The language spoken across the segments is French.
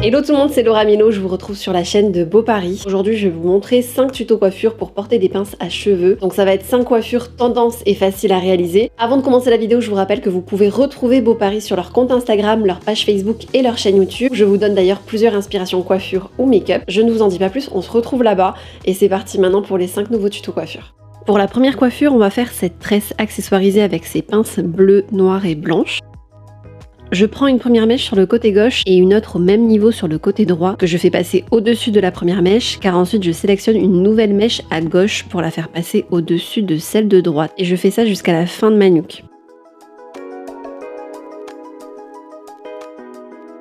Hello tout le monde, c'est Laura Milo, je vous retrouve sur la chaîne de Beau Paris. Aujourd'hui je vais vous montrer 5 tutos coiffure pour porter des pinces à cheveux. Donc ça va être 5 coiffures tendances et faciles à réaliser. Avant de commencer la vidéo, je vous rappelle que vous pouvez retrouver Beau Paris sur leur compte Instagram, leur page Facebook et leur chaîne YouTube. Je vous donne d'ailleurs plusieurs inspirations coiffure ou make-up. Je ne vous en dis pas plus, on se retrouve là-bas et c'est parti maintenant pour les 5 nouveaux tutos coiffure. Pour la première coiffure, on va faire cette tresse accessoirisée avec ces pinces bleues, noires et blanches. Je prends une première mèche sur le côté gauche et une autre au même niveau sur le côté droit que je fais passer au-dessus de la première mèche car ensuite je sélectionne une nouvelle mèche à gauche pour la faire passer au-dessus de celle de droite et je fais ça jusqu'à la fin de ma nuque.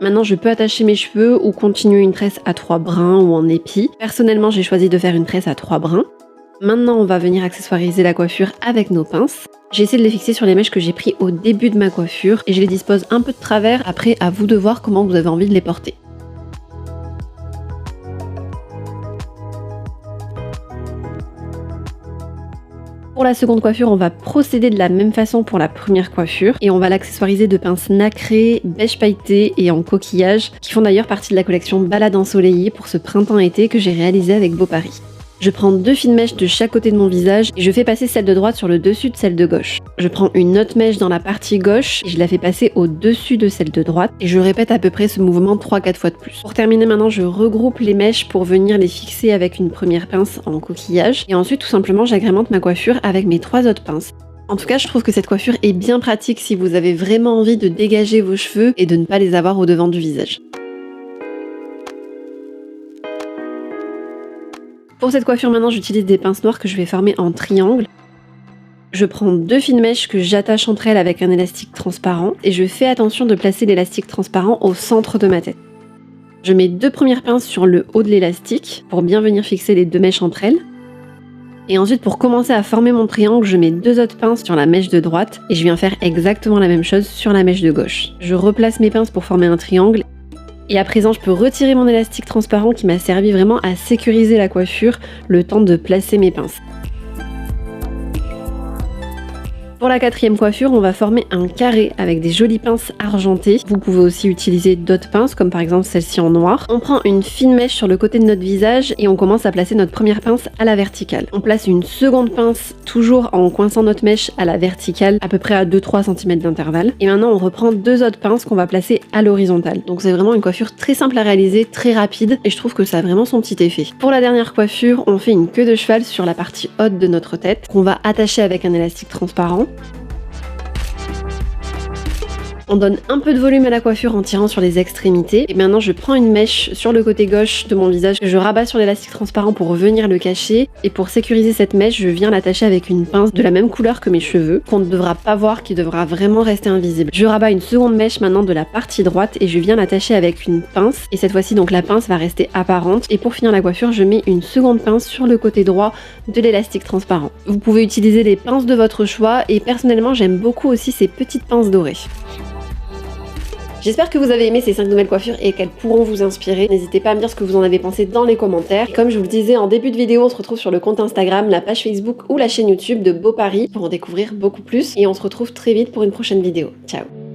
Maintenant je peux attacher mes cheveux ou continuer une tresse à 3 brins ou en épi. Personnellement j'ai choisi de faire une tresse à 3 brins. Maintenant on va venir accessoiriser la coiffure avec nos pinces. J'ai essayé de les fixer sur les mèches que j'ai pris au début de ma coiffure et je les dispose un peu de travers, après à vous de voir comment vous avez envie de les porter. Pour la seconde coiffure, on va procéder de la même façon pour la première coiffure et on va l'accessoiriser de pinces nacrées, beige pailleté et en coquillage qui font d'ailleurs partie de la collection Balade ensoleillée pour ce printemps-été que j'ai réalisé avec Beau Paris. Je prends 2 fines mèches de chaque côté de mon visage et je fais passer celle de droite sur le dessus de celle de gauche. Je prends une autre mèche dans la partie gauche et je la fais passer au-dessus de celle de droite et je répète à peu près ce mouvement 3-4 fois de plus. Pour terminer maintenant, je regroupe les mèches pour venir les fixer avec une première pince en coquillage et ensuite tout simplement j'agrémente ma coiffure avec mes 3 autres pinces. En tout cas, je trouve que cette coiffure est bien pratique si vous avez vraiment envie de dégager vos cheveux et de ne pas les avoir au devant du visage. Pour cette coiffure maintenant, j'utilise des pinces noires que je vais former en triangle. Je prends 2 fines mèches que j'attache entre elles avec un élastique transparent et je fais attention de placer l'élastique transparent au centre de ma tête. Je mets 2 premières pinces sur le haut de l'élastique pour bien venir fixer les 2 mèches entre elles. Et ensuite, pour commencer à former mon triangle, je mets 2 autres pinces sur la mèche de droite et je viens faire exactement la même chose sur la mèche de gauche. Je replace mes pinces pour former un triangle. Et à présent, je peux retirer mon élastique transparent qui m'a servi vraiment à sécuriser la coiffure le temps de placer mes pinces. Pour la 4e coiffure, on va former un carré avec des jolies pinces argentées. Vous pouvez aussi utiliser d'autres pinces, comme par exemple celle-ci en noir. On prend une fine mèche sur le côté de notre visage et on commence à placer notre première pince à la verticale. On place une seconde pince, toujours en coinçant notre mèche à la verticale, à peu près à 2-3 cm d'intervalle. Et maintenant, on reprend 2 autres pinces qu'on va placer à l'horizontale. Donc c'est vraiment une coiffure très simple à réaliser, très rapide, et je trouve que ça a vraiment son petit effet. Pour la dernière coiffure, on fait une queue de cheval sur la partie haute de notre tête, qu'on va attacher avec un élastique transparent. On donne un peu de volume à la coiffure en tirant sur les extrémités. Et maintenant, je prends une mèche sur le côté gauche de mon visage que je rabats sur l'élastique transparent pour venir le cacher. Et pour sécuriser cette mèche, je viens l'attacher avec une pince de la même couleur que mes cheveux, qu'on ne devra pas voir, qui devra vraiment rester invisible. Je rabats une seconde mèche maintenant de la partie droite et je viens l'attacher avec une pince. Et cette fois-ci, donc la pince va rester apparente. Et pour finir la coiffure, je mets une seconde pince sur le côté droit de l'élastique transparent. Vous pouvez utiliser les pinces de votre choix et personnellement, j'aime beaucoup aussi ces petites pinces dorées. J'espère que vous avez aimé ces 5 nouvelles coiffures et qu'elles pourront vous inspirer. N'hésitez pas à me dire ce que vous en avez pensé dans les commentaires. Et comme je vous le disais en début de vidéo, on se retrouve sur le compte Instagram, la page Facebook ou la chaîne YouTube de Beau Paris pour en découvrir beaucoup plus. Et on se retrouve très vite pour une prochaine vidéo. Ciao!